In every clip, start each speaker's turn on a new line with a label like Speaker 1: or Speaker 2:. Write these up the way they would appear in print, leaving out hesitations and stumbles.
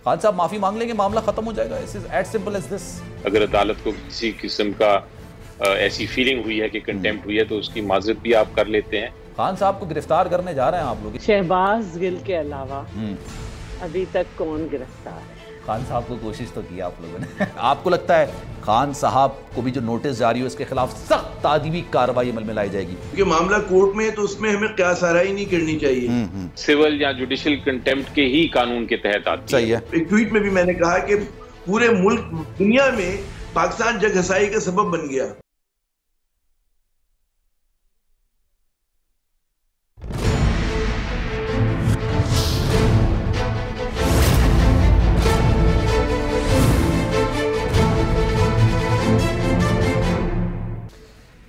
Speaker 1: खान साहब माफी मांग लेंगे, मामला खत्म हो जाएगा। It's as simple as this.
Speaker 2: अगर अदालत को किसी किस्म का ऐसी फीलिंग हुई है कि कंटेम्प्ट हुई है तो उसकी माजरत भी आप कर लेते हैं।
Speaker 1: खान साहब को गिरफ्तार करने जा रहे हैं आप लोग।
Speaker 3: शहबाज गिल के अलावा अभी तक कौन गिरफ्तार है?
Speaker 1: खान साहब को कोशिश तो की आप लोगों ने। आपको लगता है खान साहब को भी जो नोटिस जारी हो इसके खिलाफ सख्त तादीबी कार्रवाई अमल में लाई जाएगी?
Speaker 4: क्योंकि मामला कोर्ट में है तो उसमें हमें क़यासाराई नहीं करनी चाहिए।
Speaker 2: सिविल या जुडिशल कंटेम्प्ट के ही कानून के तहत आती
Speaker 1: सही है।
Speaker 4: एक ट्वीट में भी मैंने कहा कि पूरे मुल्क दुनिया में पाकिस्तान जग हसाई का सबब बन गया।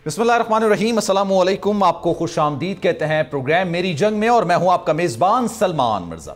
Speaker 1: बिस्मिल्लाहिर्रहमानिर्रहीम, अस्सलामु अलैकुम। आपको खुश आमदीद कहते हैं प्रोग्राम मेरी जंग में, और मैं हूं आपका मेज़बान सलमान मिर्ज़ा।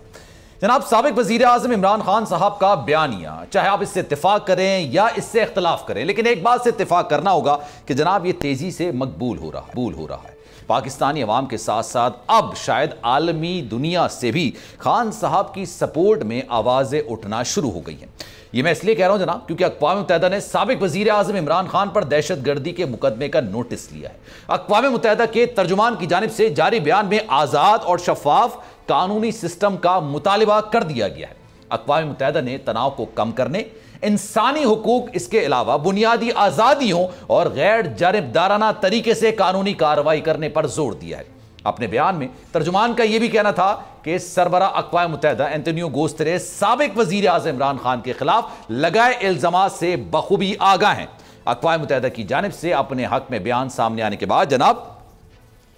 Speaker 1: जनाब, साबिक वज़ीर आज़म इमरान खान साहब का बयानिया, चाहे आप इससे इत्तेफाक करें या इससे इख्तलाफ करें, लेकिन एक बात से इत्तेफाक करना होगा कि जनाब ये तेज़ी से मकबूल हो रहा है। पाकिस्तानी अवाम के साथ साथ अब शायद आलमी दुनिया से भी खान साहब की सपोर्ट में आवाज़ें उठना शुरू हो गई हैं। ये मैं इसलिए कह रहा हूं जनाब क्योंकि अक़वाम मुत्तहिदा ने साबिक वज़ीर आज़म इमरान खान पर दहशतगर्दी के मुकदमे का नोटिस लिया है। अक़वाम मुत्तहिदा के तर्जुमान की जानिब से जारी बयान में आज़ाद और शफाफ कानूनी सिस्टम का मुतालिबा कर दिया गया है। अक़वाम मुत्तहिदा ने तनाव को कम करने, इंसानी हुकूक, इसके अलावा बुनियादी आज़ादियों और गैर जानिबदाराना तरीके से कानूनी कार्रवाई करने पर जोर दिया है। अपने बयान में तर्जुमान का यह भी कहना था कि सरबरा अक़वाम मुत्तहिदा एंटोनियो गुतेरेस साबिक वज़ीर आज़म इमरान खान के खिलाफ लगाए इल्ज़ामात से बखूबी आगाह हैं। अक़वाम मुत्तहिदा की जानिब से अपने हक में बयान सामने आने के बाद जनाब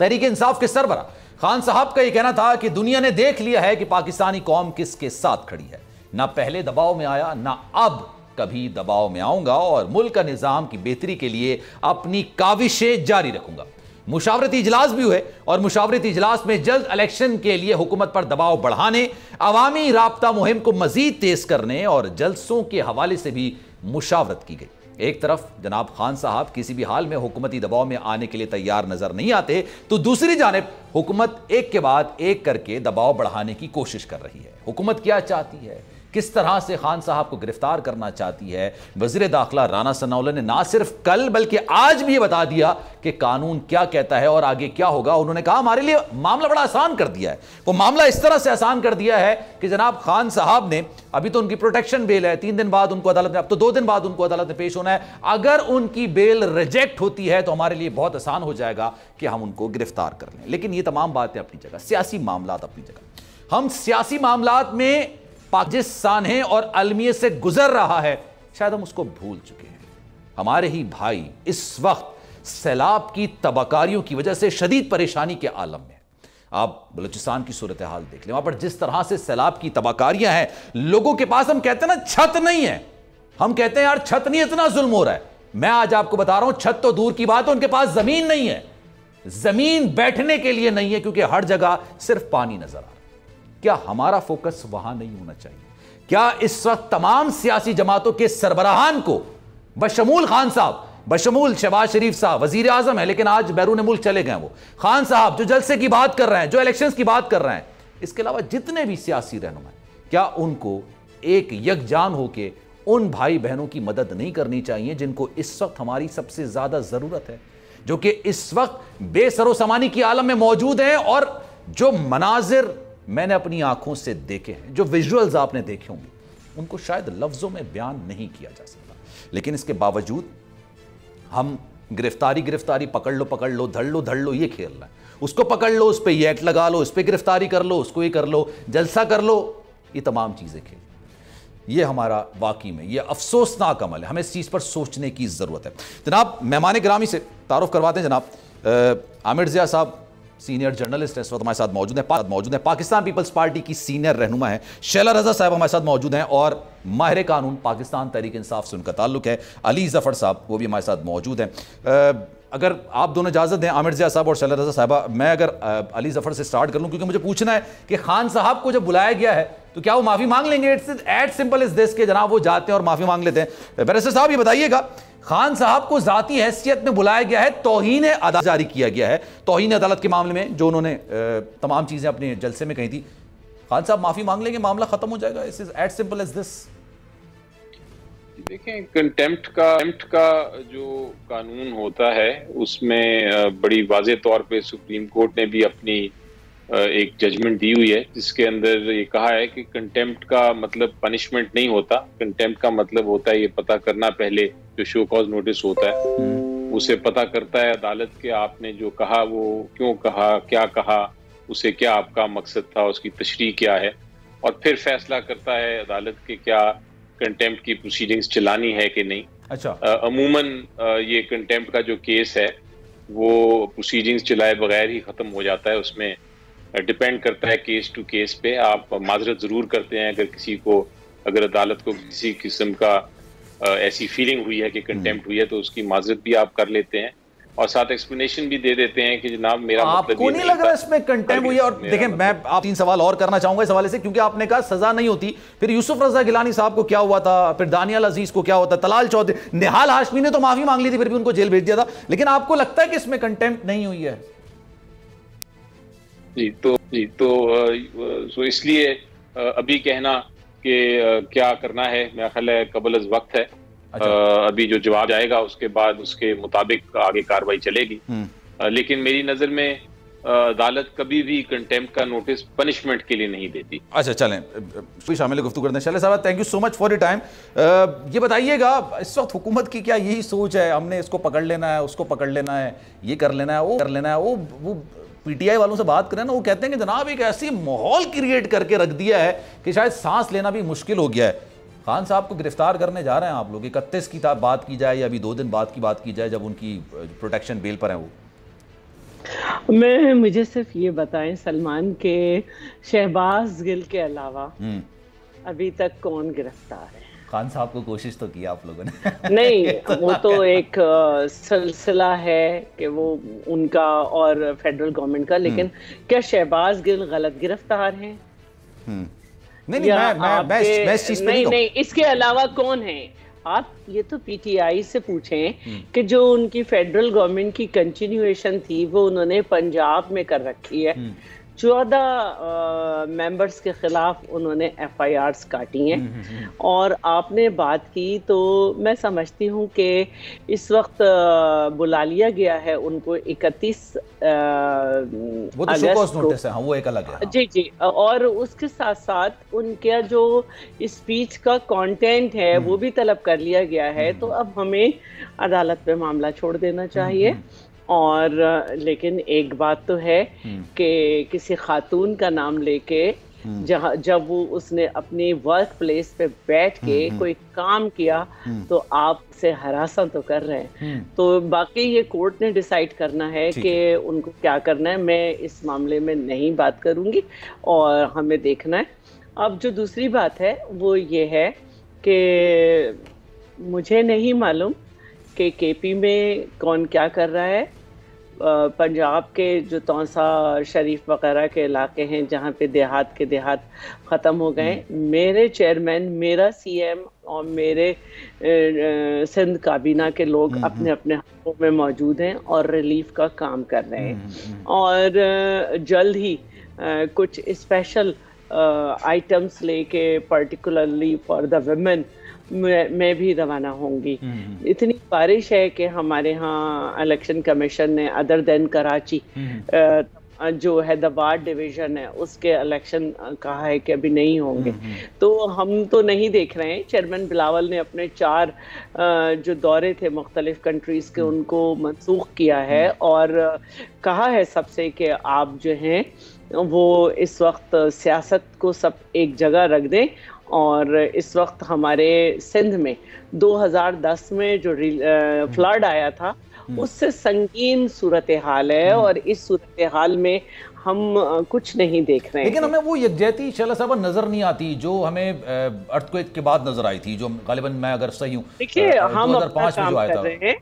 Speaker 1: तहरीक इंसाफ के सरबरा खान साहब का यह कहना था कि दुनिया ने देख लिया है कि पाकिस्तानी कौम किसके साथ खड़ी है। ना पहले दबाव में आया, ना अब कभी दबाव में आऊंगा, और मुल्क का निज़ाम की बेहतरी के लिए अपनी काविशें जारी रखूंगा। मुशावरती इजलास भी हुए और मुशावरती इजलास में जल्द इलेक्शन के लिए हुकूमत पर दबाव बढ़ाने, अवामी राब्ता मुहिम को मजीद तेज करने और जलसों के हवाले से भी मुशावरत की गई। एक तरफ जनाब खान साहब किसी भी हाल में हुकूमती दबाव में आने के लिए तैयार नजर नहीं आते, तो दूसरी जानिब हुकूमत एक के बाद एक करके दबाव बढ़ाने की कोशिश कर रही है। हुकूमत क्या चाहती है, किस तरह से खान साहब को गिरफ्तार करना चाहती है? वज़ीर दाखिला राना सनाउल्लाह ने ना सिर्फ कल बल्कि आज भी बता दिया कि कानून क्या कहता है और आगे क्या होगा। उन्होंने कहा हमारे लिए मामला बड़ा आसान कर दिया है। वो मामला इस तरह से आसान कर दिया है कि जनाब खान साहब ने, अभी तो उनकी प्रोटेक्शन बेल है, 3 दिन बाद उनको अदालत में, अब तो 2 दिन बाद उनको अदालत में पेश होना है। अगर उनकी बेल रिजेक्ट होती है तो हमारे लिए बहुत आसान हो जाएगा कि हम उनको गिरफ्तार कर लें। लेकिन ये तमाम बातें अपनी जगह, सियासी मामलात अपनी जगह। हम सियासी मामलात में पाकिस्तान है और अलमियत से गुजर रहा है, शायद हम उसको भूल चुके हैं। हमारे ही भाई इस वक्त सैलाब की तबाकारियों की वजह से शदीद परेशानी के आलम में। आप बलूचिस्तान की सूरत हाल देख लें, वहां पर जिस तरह से सैलाब की तबाकारियां हैं, लोगों के पास, हम कहते हैं ना छत नहीं है, हम कहते हैं यार छत नहीं, इतना जुल्म हो रहा है। मैं आज आपको बता रहा हूं, छत तो दूर की बात है, उनके पास जमीन नहीं है, जमीन बैठने के लिए नहीं है, क्योंकि हर जगह सिर्फ पानी नजर आ रहा है। क्या हमारा फोकस वहां नहीं होना चाहिए? क्या इस वक्त तमाम सियासी जमातों के सरबराहान को, बशमूल खान साहब, बशमूल शहबाज शरीफ साहब, वजीर आजम है लेकिन आज बैरून मुल्क चले गए, वो खान साहब जो जलसे की बात कर रहे हैं, जो इलेक्शंस की बात कर रहे हैं, इसके अलावा जितने भी सियासी रहनुमा, क्या उनको एक यकजान होकर उन भाई बहनों की मदद नहीं करनी चाहिए जिनको इस वक्त हमारी सबसे ज्यादा जरूरत है, जो कि इस वक्त बेसरो समानी की आलम में मौजूद हैं? और जो मनाजिर मैंने अपनी आंखों से देखे हैं, जो विजुअल्स आपने देखे होंगे, उनको शायद लफ्जों में बयान नहीं किया जा सकता। लेकिन इसके बावजूद हम गिरफ्तारी पकड़ लो, धड़ लो, ये खेल रहे हैं। उसको पकड़ लो, उस पर ये एक्ट लगा लो, उस पर गिरफ्तारी कर लो, उसको ये कर लो, जलसा कर लो, ये तमाम चीजें खेल। ये हमारा वाकई में ये अफसोसनाक अमल है। हमें इस चीज पर सोचने की जरूरत है। जनाब मेहमान गिरामी से तारुफ करवाते हैं। जनाब आमिर ज़िया साहब सीनियर जर्नलिस्ट इस वक्त हमारे साथ मौजूद हैं। पाकिस्तान पीपल्स पार्टी की सीनियर रहनुमा है शैला रजा साहब हमारे साथ मौजूद हैं, और माहिर कानून पाकिस्तान तहरीक इंसाफ से उनका ताल्लुक है अली जफर साहब, वो भी हमारे साथ मौजूद हैं। अगर आप दोनों इजाज़त दें, आमिर ज़िया साहब और शैला रजा साहबा, मैं अगर अली जफर से स्टार्ट कर लूँ, क्योंकि मुझे पूछना है कि खान साहब को जब बुलाया गया है तो क्या वो माफ़ी मांग लेंगे? It's as simple is this के जनाब वो जाते हैं और माफ़ी मांग लेते हैं। बैरिस्टर साहब ये बताइएगा, खान साहब को जाती हैसियत में बुलाया गया है, तौहीन अदालत जारी किया गया है, तौहीन अदालत के मामले में जो उन्होंने तमाम चीज़ें अपने जलसे में कही थी, खान साहब माफी मांग लेंगे, मामला खत्म हो जाएगा? It's as simple as this.
Speaker 2: देखें, कंटेम्प्ट का जो कानून होता है उसमें बड़ी वाज़े तौर पे सुप्रीम कोर्ट ने भी अपनी एक जजमेंट दी हुई है, जिसके अंदर ये कहा है कि कंटेम्प्ट का मतलब पनिशमेंट नहीं होता। कंटेम्प्ट का मतलब होता है ये पता करना, पहले जो शो कॉज नोटिस होता है उसे पता करता है अदालत के आपने जो कहा वो क्यों कहा, क्या कहा, उसे क्या आपका मकसद था, उसकी तशरीह क्या है, और फिर फैसला करता है अदालत के क्या कंटेम्प्ट की प्रोसीडिंग्स चलानी है कि नहीं।
Speaker 1: अच्छा।
Speaker 2: अमूमन ये कंटेम्प्ट का जो केस है वो प्रोसीडिंग्स चलाए बगैर ही खत्म हो जाता है। उसमें डिपेंड करता है केस टू केस पे। आप माजरत जरूर करते हैं अगर अदालत को किसी किस्म का ऐसी फीलिंग हुई है कि कंटेम्प्ट हुई है तो उसकी माजरत भी आप कर लेते हैं और साथ एक्सप्लेनेशन भी दे देते हैं कि जनाब मेरा मतलब
Speaker 1: आपको नहीं लग रहा इसमें कंटेम्प्ट हुई है? और देखें, मैं आप 3 सवाल और करना चाहूंगा इस हवाले से, क्योंकि आपने कहा सजा नहीं होती, फिर यूसुफ रजा गिलानी साहब को क्या हुआ था, फिर दानियाल अजीज को क्या हुआ था, तलाल चौधरी, निहाल हाशमी ने तो माफी मांग ली थी, फिर भी उनको जेल भेज दिया था, लेकिन आपको लगता है कि इसमें कंटेम्प्ट नहीं हुई है?
Speaker 2: तो इसलिए अभी कहना कि क्या करना है मेरा ख्याल है कबल अज़ वक्त है।
Speaker 1: अच्छा।
Speaker 2: अभी जो जवाब आएगा उसके बाद उसके मुताबिक आगे कार्रवाई चलेगी। लेकिन मेरी नजर में अदालत कभी भी कंटेम्प्ट का नोटिस पनिशमेंट के लिए नहीं देती।
Speaker 1: अच्छा, चलें शामिल गुफ्तगू करते हैं। शैलेश साहब, thank you so much for your time. ये बताइएगा, इस वक्त हुकूमत की क्या यही सोच है, हमने इसको पकड़ लेना है, उसको पकड़ लेना है, ये कर लेना है, वो कर लेना है? वो पीटीआई वालों से बात करें ना, वो कहते हैं कि जनाब एक ऐसी माहौल क्रिएट करके रख दिया है कि शायद सांस लेना भी मुश्किल हो गया है। खान साहब को गिरफ्तार करने जा रहे हैं आप लोग, 31 की बात की जाए या अभी 2 दिन बाद की बात की जाए जब उनकी प्रोटेक्शन बेल पर है वो?
Speaker 3: मुझे सिर्फ ये बताएं सलमान के शहबाज गिल के अलावा अभी तक कौन गिरफ्तार है?
Speaker 1: खान साहब को कोशिश तो की आप लोगों ने
Speaker 3: नहीं, वो तो एक सिलसिला है कि वो उनका और फेडरल गवर्नमेंट का, लेकिन क्या शहबाज गिल गलत गिरफ्तार हैं? नहीं, इसके अलावा कौन है? आप ये तो पीटीआई से पूछें कि जो उनकी फेडरल गवर्नमेंट की कंटिन्यूएशन थी वो उन्होंने पंजाब में कर रखी है। 14 मेंबर्स के खिलाफ उन्होंने FIRs काटी हैं। और आपने बात की तो मैं समझती हूँ कि इस वक्त बुला लिया गया है उनको 31
Speaker 1: वो तो
Speaker 3: अगस्त को।
Speaker 1: नोटिस है, हाँ, वो एक अलग है। हाँ।
Speaker 3: जी, और उसके साथ साथ उनका जो स्पीच का कंटेंट है वो भी तलब कर लिया गया है। तो अब हमें अदालत पे मामला छोड़ देना चाहिए। और लेकिन एक बात तो है कि किसी खातून का नाम लेके जब वो उसने अपनी वर्क प्लेस पे बैठ के कोई काम किया तो आप से हरासा तो कर रहे हैं। तो बाकी ये कोर्ट ने डिसाइड करना है कि उनको क्या करना है। मैं इस मामले में नहीं बात करूंगी और हमें देखना है। अब जो दूसरी बात है वो ये है कि मुझे नहीं मालूम कि केपी में कौन क्या कर रहा है। पंजाब के जो तौसा शरीफ वगैरह के इलाके हैं जहाँ पे देहात ख़त्म हो गए, मेरे चेयरमैन, मेरा CM और मेरे सिंध काबीना के लोग अपने अपने हाथों में मौजूद हैं और रिलीफ का काम कर रहे हैं। और जल्द ही कुछ स्पेशल आइटम्स लेके पर्टिकुलरली फॉर द वुमेन मैं भी रवाना होंगी। इतनी बारिश है कि हमारे यहाँ इलेक्शन कमीशन ने अदर देन कराची जो हैदराबाद डिवीजन है उसके इलेक्शन कहा है कि अभी नहीं होंगे। तो हम तो नहीं देख रहे हैं। चेयरमैन बिलावल ने अपने 4 जो दौरे थे मुख्तलिफ कंट्रीज के उनको मनसूख किया है और कहा है सबसे कि आप जो हैं वो इस वक्त सियासत को सब एक जगह रख दें। और इस वक्त हमारे सिंध में 2010 में जो फ्लड आया था उससे संगीन सूरत हाल है और इस सूरत हाल में हम कुछ नहीं देख रहे हैं।
Speaker 1: लेकिन हमें वो यकजहती शैला साहब नजर नहीं आती जो हमें अर्थक्वेक के बाद नजर आई थी, जो गालिबन मैं अगर सही हूँ
Speaker 3: देखिए हम अपना काम कर रहे हैं,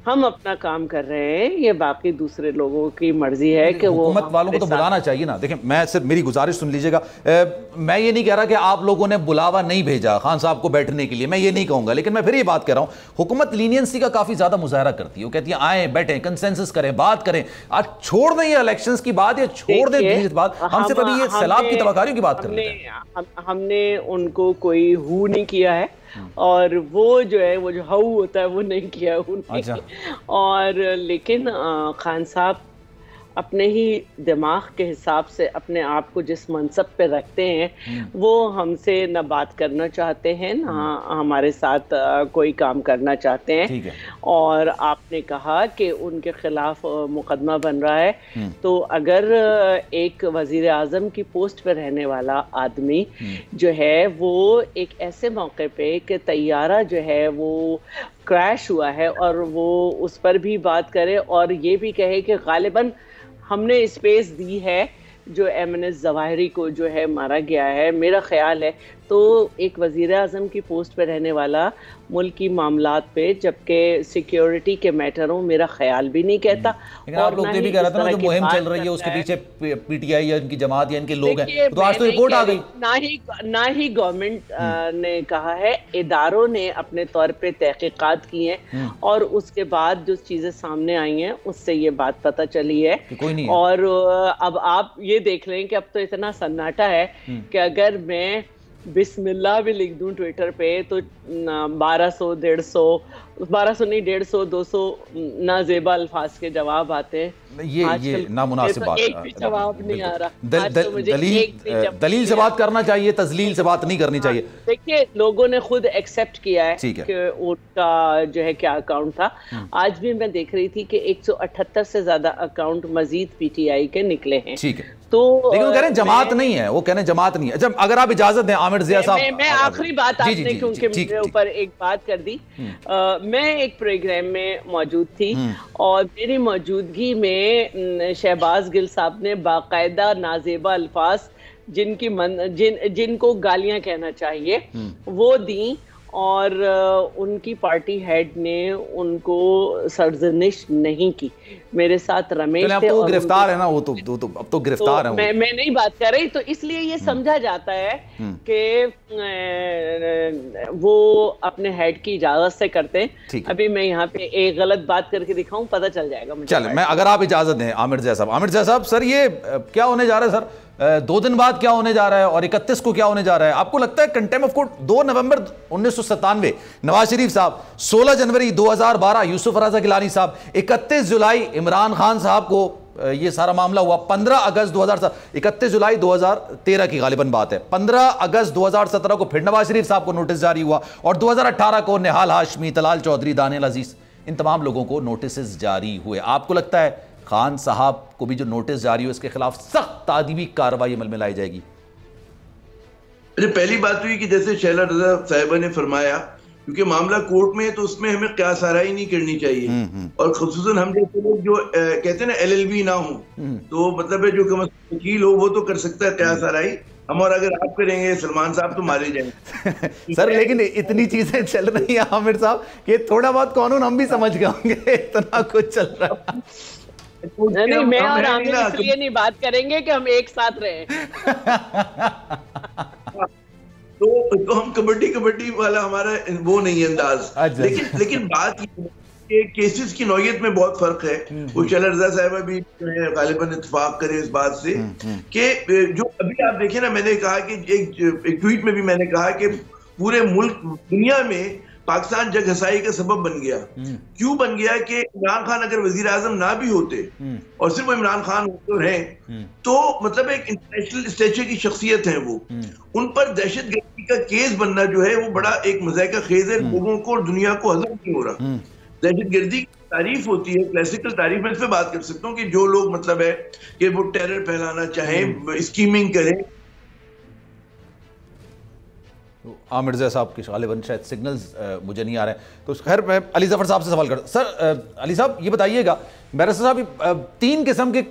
Speaker 3: हम अपना काम कर रहे हैं। ये बाकी दूसरे लोगों की मर्जी है कि वो
Speaker 1: हुकूमत वालों को तो बुलाना चाहिए ना। देखिए मैं सिर्फ मेरी गुजारिश सुन लीजिएगा, मैं ये नहीं कह रहा कि आप लोगों ने बुलावा नहीं भेजा खान साहब को बैठने के लिए, मैं ये नहीं कहूंगा। लेकिन मैं फिर ये बात कह रहा हूँ, हुकूमत लीनियंसी का काफी ज्यादा मुजाहरा करती है। वो कहती है आए बैठे कंसेंसस करें, बात करें, आज छोड़ दें ये इलेक्शंस की बात, या छोड़ दें बात, हम सिर्फ अभी ये सैलाब की तबाहकारियों की बात कर रहे हैं।
Speaker 3: हमने उनको कोई हू नहीं किया है, और वो जो है वो जो हाउ होता है वो नहीं किया उन्होंने। अच्छा। और लेकिन खान साहब अपने ही दिमाग के हिसाब से अपने आप को जिस मनसब पे रखते हैं वो हमसे न बात करना चाहते हैं, ना हमारे साथ कोई काम करना चाहते हैं। और आपने कहा कि उनके खिलाफ मुकदमा बन रहा है, तो अगर एक वजीर आज़म की पोस्ट पे रहने वाला आदमी जो है वो एक ऐसे मौके पे कि तैयारा जो है वो क्रैश हुआ है और वो उस पर भी बात करे और ये भी कहे कि गालिबन हमने स्पेस दी है जो एमएनएस जवाहिरी को जो है मारा गया है, मेरा ख्याल है तो एक वजीर आज़म की पोस्ट पे रहने वाला मुल्क की मामलात पे, जबकि सिक्योरिटी के मैटरों मेरा ख्याल भी नहीं कहता।
Speaker 1: लेकिन आप लोग ये भी कह रहे थे ना जो मुहिम चल रही है उसके पीछे पीटीआई या इनकी जमात या इनके लोग हैं, तो आज तो रिपोर्ट आ गई।
Speaker 3: ना ही गवर्नमेंट ने कहा है, इदारों ने अपने तौर पे तहकीकात की हैं और उसके बाद जो चीजें सामने आई हैं उससे ये बात पता चली है
Speaker 1: कोई नहीं।
Speaker 3: और अब आप ये देख लें कि अब तो इतना सन्नाटा है कि अगर मैं बिस्मिल्लाह भी लिख दूं ट्विटर पे तो 1200 नहीं 150 200 नाजेबा अल्फाज के जवाब आते हैं।
Speaker 1: ये नामुनासिब बात,
Speaker 3: एक भी जवाब नहीं आ रहा।
Speaker 1: दलील से बात करना चाहिए, तजलील से बात नहीं करनी चाहिए।
Speaker 3: देखिए लोगों ने खुद एक्सेप्ट किया है कि उनका जो है क्या अकाउंट था। आज भी मैं देख रही थी कि 178 से ज्यादा अकाउंट मजीद पीटीआई के निकले हैं।
Speaker 1: ठीक है, तो लेकिन वो कह रहे हैं जमात नहीं है, वो कह रहे हैं जमात नहीं है। जब अगर आप इजाजत दें आमिर ज़िया साहब,
Speaker 3: मैं आखिरी बात, आपने क्योंकि मेरे ऊपर एक बात कर दी, मैं एक प्रोग्राम में मौजूद थी और मेरी मौजूदगी में शहबाज गिल साहब ने बाकायदा नाजेबा अल्फाज जिनको गालियां कहना चाहिए वो दी और उनकी पार्टी हेड ने उनको सरजनिश नहीं की। मेरे साथ रमेश थे,
Speaker 1: तो गिरफ्तार है ना वो तो अब तो गिरफ्तार है।
Speaker 3: मैं नहीं बात कर रही, तो इसलिए ये समझा जाता है कि वो अपने हेड की इजाजत से करते हैं। अभी मैं यहाँ पे एक गलत बात करके दिखाऊं, पता चल जाएगा मुझे।
Speaker 1: चले, मैं अगर आप इजाजत दें आमिर ज़िया साहब, सर ये क्या होने जा रहा है सर? 2 दिन बाद क्या होने जा रहा है और 31 को क्या होने जा रहा है? आपको लगता है कंटेम्प्ट ऑफ कोर्ट 2 नवंबर 1997 नवाज शरीफ साहब, 16 जनवरी 2012 यूसुफ रज़ा गिलानी साहब, 31 जुलाई इमरान खान साहब को ये सारा मामला हुआ, 15 अगस्त 2017, 31 जुलाई 2013 की गालिबन बात है, 15 अगस्त 2017 को फिर नवाज शरीफ साहब को नोटिस जारी हुआ और 2018 को निहाल हाशमी, तलाल चौधरी, दानियल अजीज, इन तमाम लोगों को नोटिस जारी हुए। आपको लगता है खान साहब को भी जो नोटिस जारी हो इसके खिलाफ सख्त तादीबी कार्रवाई अमल में लाई जाएगी?
Speaker 4: पहली बात हुई कि जैसे शैला रज़ा साहिबा ने फरमाया, क्योंकि मामला कोर्ट में है तो उसमें हमें क़यास आराई नहीं करनी चाहिए और खुसूसन हम जैसे लोग जो कहते हैं ना LLB ना हो, तो मतलब है जो वकील हो वो तो कर सकता है क़यास आराई, हम और अगर आप करेंगे सलमान साहब तो मारे जाएंगे।
Speaker 1: सर लेकिन इतनी चीजें चल रही है आमिर साहब कि थोड़ा बहुत कानून हम भी समझ गए होंगे, इतना कुछ चल रहा है।
Speaker 3: नहीं, मैं और आमिर इसलिए नहीं बात करेंगे कि हम एक साथ रहे।
Speaker 4: तो हम कबड्डी वाला हमारा वो नहीं है अंदाज। लेकिन बात ये केसेस की नौयत में बहुत फर्क है। वो शैला रज़ा साहिबा भी गालिबन इत्तेफाक करे इस बात से कि जो अभी आप देखें ना, मैंने कहा कि एक ट्वीट में भी मैंने कहा कि पूरे मुल्क दुनिया में पाकिस्तान जग हसाई का सबब बन गया। क्यों बन गया कि इमरान खान अगर वजीर आजम ना भी होते और सिर्फ इमरान खान होते हैं तो मतलब एक इंटरनेशनल स्टेचर की शख्सियत है वो, उन पर दहशतगर्दी का केस बनना जो है वो बड़ा एक मज़ाक़ा खेज है, लोगों को और दुनिया को हजम नहीं हो रहा। दहशतगर्दी की तारीफ होती है, क्लासिकल तारीफ, मैं इस पर बात कर सकता हूँ कि जो लोग मतलब है कि वो टेरर फैलाना चाहें, स्कीमिंग करें।
Speaker 1: आमिर ज़िया साहब के गालिबन शायद सिग्नल्स मुझे नहीं आ रहे हैं, तो खैर मैं अली ज़फ़र साहब से सवाल करता। सर अली साहब ये बताइएगा, बैरिस्टर साहब 3 किस्म के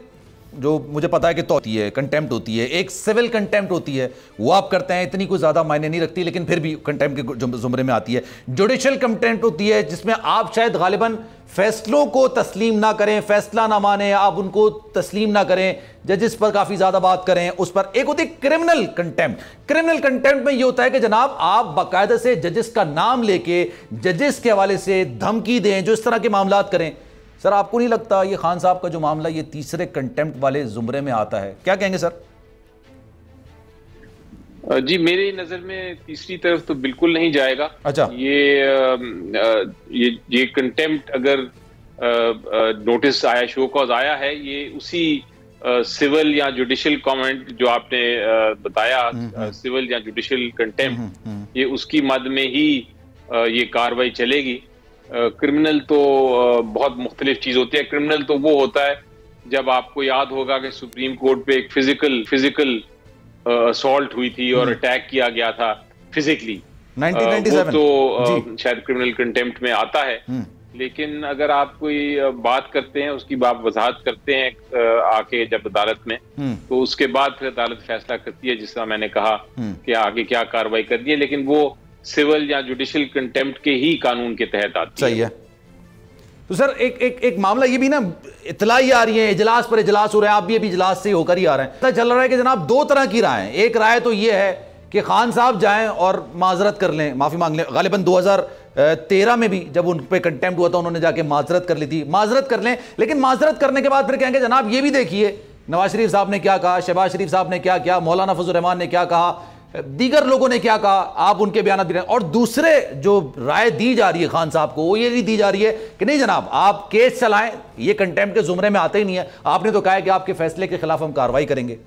Speaker 1: जो मुझे पता है कि तो होती है, कंटेम्प्ट होती है, एक सिविल कंटेम्प्ट होती है, वो आप करते हैं, इतनी कोई ज़्यादा मायने नहीं रखती लेकिन फिर भी कंटेम्प्ट के ज़ुमरे में आती है। जुडिशल कंटेम्प्ट होती है जिसमें आप शायद गालिबन फैसलों को तस्लीम ना करें, फैसला ना माने, आप उनको तस्लीम ना करें, जजेस पर काफ़ी ज़्यादा बात करें उस पर। एक होती है क्रिमिनल कंटेम्प्ट। क्रिमिनल कंटेम्प्ट में ये होता है कि जनाब आप बाकायदा से जजेस का नाम लेके जजेस के हवाले से धमकी दें, जो इस तरह के मामलात करें। सर आपको नहीं लगता ये खान साहब का जो मामला ये तीसरे कंटेम्प्ट वाले जुमरे में आता है? क्या कहेंगे सर?
Speaker 2: जी मेरी नजर में तीसरी तरफ तो बिल्कुल नहीं जाएगा।
Speaker 1: अच्छा।
Speaker 2: ये कंटेम्प्ट अगर नोटिस आया, शो कॉज आया है, ये उसी सिविल या जुडिशियल कमेंट जो आपने बताया, सिविल या जुडिशियल कंटेम्प्ट, ये उसकी मद में ही ये कार्रवाई चलेगी। क्रिमिनल तो बहुत मुख्तलिफ चीज होती है। क्रिमिनल तो वो होता है जब आपको याद होगा कि सुप्रीम कोर्ट पे एक फिजिकल असॉल्ट हुई थी और अटैक किया गया था फिजिकली, 1997 तो शायद क्रिमिनल कंटेम्प्ट में आता है। लेकिन अगर आप कोई बात करते हैं, उसकी आप वजाहत करते हैं आके जब अदालत में, तो उसके बाद फिर अदालत फैसला करती है, जिसका मैंने कहा कि आगे क्या कार्रवाई करनी है, लेकिन वो सिविल या जुडिशियल कंटेम्प्ट के ही कानून के तहत आती है।
Speaker 1: सही है। तो सर एक मामला ये भी ना, इतला ही आ रही है, इजलास पर इजलास हो रहा है, आप भी अभी इजलास से होकर ही आ रहे हैं, पता चल रहा है कि जनाब दो तरह की राय है। एक राय तो ये है कि खान साहब जाएं और माजरत कर लें, माफी मांग लें। गालिबन 2013 में भी जब उन पे कंटेम्प्ट हुआ था, उन्होंने जाके माजरत कर ली थी, माजरत कर लें। लेकिन माजरत करने के बाद फिर कहेंगे जनाब ये भी देखिए नवाज शरीफ साहब ने क्या कहा, शहबाज शरीफ साहब ने क्या किया, मौलाना फजल रहमान ने क्या कहा, दीगर लोगों ने क्या कहा, आप उनके बयान दे रहे हैं। और दूसरे जो राय दी जा रही है खान साहब को, वो ये नहीं दी जा रही है कि नहीं जनाब आप केस चलाएं, ये कंटेम्प्ट के जुमरे में आते ही नहीं है, आपने तो कहा है कि आपके फैसले के खिलाफ हम कार्रवाई करेंगे।